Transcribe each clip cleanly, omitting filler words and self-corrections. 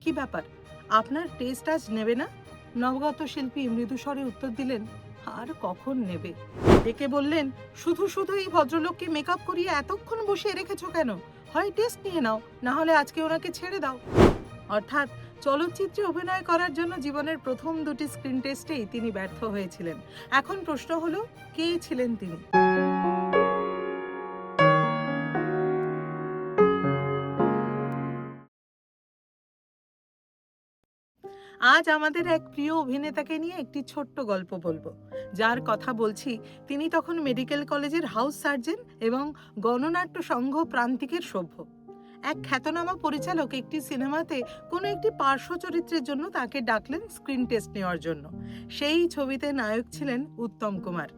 কি ব্যাপার, আপনার টেস্ট আজ নেবে না? নবগত শিল্পী মৃদুস্বরে উত্তর দিলেন, আর কখন নেবে? ডেকে বললেন, শুধু শুধু এই ভদ্রলোককে মেকআপ করিয়ে এতক্ষণ বসিয়ে রেখেছো কেন? হয় টেস্ট নিয়ে নাও, না হলে আজকে ওনাকে ছেড়ে দাও। অর্থাৎ চলচ্চিত্রে অভিনয় করার জন্য জীবনের প্রথম দুটি স্ক্রিন টেস্টেই তিনি ব্যর্থ হয়েছিলেন। এখন প্রশ্ন হলো, কে ছিলেন তিনি? আজ আমাদের এক প্রিয় অভিনেতাকে নিয়ে একটি ছোট্ট গল্প বলবো। যার কথা বলছি, তিনি তখন মেডিকেল কলেজের হাউস সার্জন এবং গণনাট্য সংঘ প্রান্তিকের সভ্য। এক খ্যাতনামা পরিচালক একটি সিনেমাতে কোনো একটি পার্শ্ব চরিত্রের জন্য তাকে ডাকলেন স্ক্রিন টেস্ট নেওয়ার জন্য। সেই ছবিতে নায়ক ছিলেন উত্তম কুমার।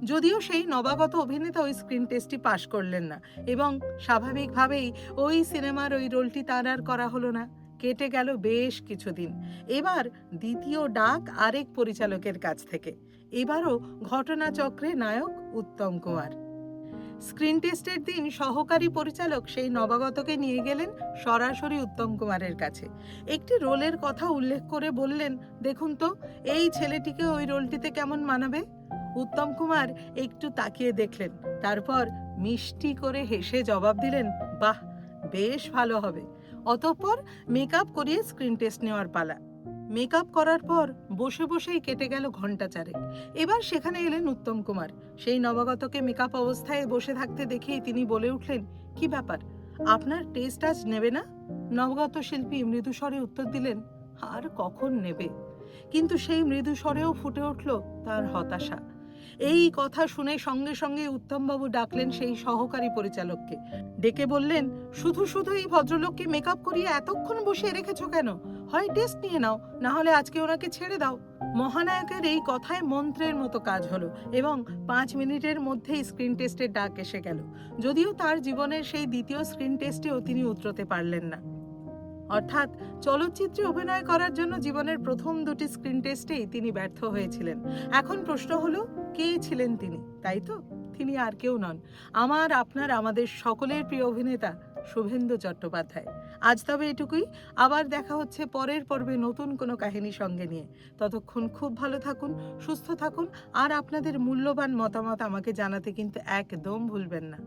যদিও সেই নবাগত অভিনেতা ওই স্ক্রিন টেস্টটি পাশ করলেন না, এবং স্বাভাবিকভাবেই ওই সিনেমার ওই রোলটি তার আর করা হলো না। কেটে গেল বেশ কিছুদিন। এবার দ্বিতীয় ডাক আরেক পরিচালকের কাছ থেকে। এবারও ঘটনাচক্রে নায়ক উত্তম কুমার। স্ক্রিন টেস্টের দিন সহকারী পরিচালক সেই নবাগতকে নিয়ে গেলেন সরাসরি উত্তম কুমারের কাছে। একটি রোলের কথা উল্লেখ করে বললেন, দেখুন তো, এই ছেলেটিকে ওই রোলটিতে কেমন মানাবে? উত্তম কুমার একটু তাকিয়ে দেখলেন, তারপর মিষ্টি করে হেসে জবাব দিলেন, বাহ, বেশ ভালো হবে। অতঃপর মেকআপ করিয়ে স্ক্রিন টেস্ট নেওয়ার পালা। মেকআপ করার পর বসে বসেই কেটে গেল ঘন্টা চারেক। এবার সেখানে এলেন উত্তম কুমার। সেই নবাগতকে মেকআপ অবস্থায় বসে থাকতে দেখেই তিনি বলে উঠলেন, কি ব্যাপার, আপনার টেস্ট আজ নেবে না? নবগত শিল্পী মৃদুস্বরে উত্তর দিলেন, আর কখন নেবে? কিন্তু সেই মৃদু স্বরেও ফুটে উঠল তার হতাশা। এই কথা শুনে সঙ্গে সঙ্গে উত্তমবাবু ডাকলেন সেই সহকারী পরিচালককে। ডেকে বললেন, শুধু শুধু এই ভদ্রলোককে মেকআপ করিয়ে এতক্ষণ বসিয়ে রেখেছো কেন? হয় টেস্ট নিয়ে নাও, না হলে আজকে ওনাকে ছেড়ে দাও। মহানায়কের এই কথায় মন্ত্রের মতো কাজ হলো, এবং 5 মিনিটের মধ্যেই স্ক্রিন টেস্টের ডাক এসে গেল। যদিও তার জীবনের সেই দ্বিতীয় স্ক্রিন টেস্টেও তিনি উতরতে পারলেন না। অর্থাৎ চলচ্চিত্রে অভিনয় করার জন্য জীবনের প্রথম দুটি স্ক্রিন টেস্টেই তিনি ব্যর্থ হয়েছিলেন। এখন প্রশ্ন হলো, কে ছিলেন তিনি? তাই তো, তিনি আর কেউ নন, আমার আপনার আমাদের সকলের প্রিয় অভিনেতা শুভেন্দু চট্টোপাধ্যায়। আজ তবে এটুকুই। আবার দেখা হচ্ছে পরের পর্বে নতুন কোনো কাহিনী সঙ্গে নিয়ে। ততক্ষণ খুব ভালো থাকুন, সুস্থ থাকুন, আর আপনাদের মূল্যবান মতামত আমাকে জানাতে কিন্তু একদম ভুলবেন না।